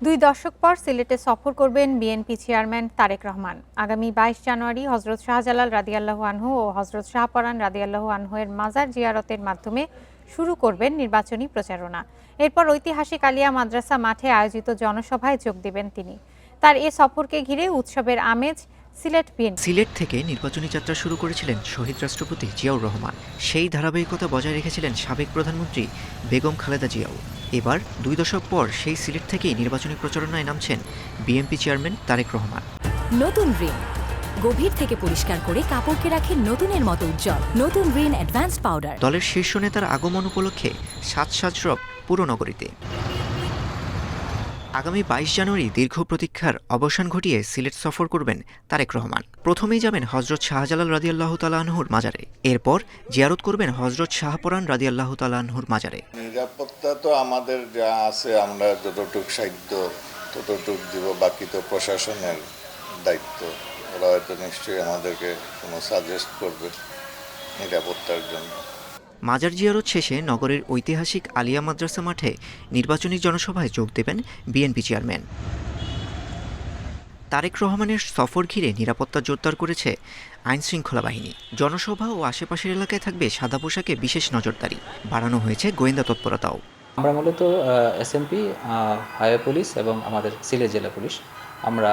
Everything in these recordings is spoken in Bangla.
2 দশক পর সিলেটে সফর করবেন বিএনপি চেয়ারম্যান তারেক রহমান। আগামী 22 জানুয়ারি হযরত শাহজালাল রাদিয়াল্লাহু আনহু ও হযরত শাহপরান রাদিয়াল্লাহু আনহু-এর মাজার জিয়ারতের মাধ্যমে শুরু করবেন নির্বাচনী প্রচারণা। এরপর ঐতিহাসিক আলিয়া মাদ্রাসা মাঠে আয়োজিত জনসভায় যোগ দেবেন তিনি। তার এ সফরকে ঘিরে উৎসবের আমেজ সিলেট থেকে নির্বাচনী যাত্রা শুরু করেছিলেন শহীদ রাষ্ট্রপতি জিয়াউর রহমান। সেই ধারাবাহিকতা বজায় রেখেছিলেন সাবেক প্রধানমন্ত্রী বেগম খালেদা জিয়াও। এবার 2 দশক পর সেই সিলেট থেকেই নির্বাচনী প্রচারণায় নামছেন বিএনপি চেয়ারম্যান তারেক রহমান। নতুন রিন গভীর থেকে পরিষ্কার করে কাপড়কে রাখে নতুনের মতো উজ্জ্বল। নতুন রিন অ্যাডভান্সড পাউডার। দলের শীর্ষ নেতার আগমন উপলক্ষে সাজ রব পুরো নগরীতে। আগামী 22 জানুয়ারি দীর্ঘ প্রতীক্ষার অবসান ঘটিয়ে সিলেট সফর করবেন তারেক রহমান। প্রথমেই যাবেন হযরত শাহজালাল রাদিয়াল্লাহু তাআলা আনহুর মাজারে। এরপর জিয়ারত করবেন হযরত শাহপরান রাদিয়াল্লাহু তাআলা আনহুর মাজারে। নিরাপত্তা তো আমাদের যা আছে আমরা যতটুকু সাধ্য ততটুকু দিব, বাকি তো প্রশাসনের দায়িত্ব। ওরা হয়তো নিশ্চয়ই আমাদেরকে কোনো সাজেস্ট করবে নিরাপত্তার জন্য। মাজার জিয়ারত শেষে নগরের ঐতিহাসিক আলিয়া মাদ্রাসা মাঠে নির্বাচনী জনসভায় যোগ দেবেন বিএনপি চেয়ারম্যান। তারেক রহমানের সফর ঘিরে নিরাপত্তা জোরদার করেছে আইনশৃঙ্খলা বাহিনী। জনসভা ও আশেপাশের এলাকায় থাকবে সাদা পোশাকে বিশেষ নজরদারি। বাড়ানো হয়েছে গোয়েন্দা তৎপরতাও। আমরা মূলত এসএমপি, হাইওয়ে পুলিশ এবং আমাদের সিলেট জেলা পুলিশ আমরা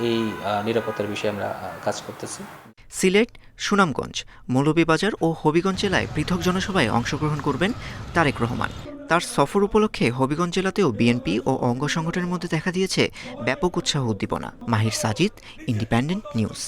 এই নিরাপত্তার বিষয়ে আমরা কাজ করতেছি। সিলেট, সুনামগঞ্জ, মৌলভীবাজার ও হবিগঞ্জ জেলায় পৃথক জনসভায় অংশগ্রহণ করবেন তারেক রহমান। তার সফর উপলক্ষে হবিগঞ্জ জেলাতেও বিএনপি ও অঙ্গ সংগঠনের মধ্যে দেখা দিয়েছে ব্যাপক উৎসাহ উদ্দীপনা। মাহির সাজিদ, ইন্ডিপেন্ডেন্ট নিউজ।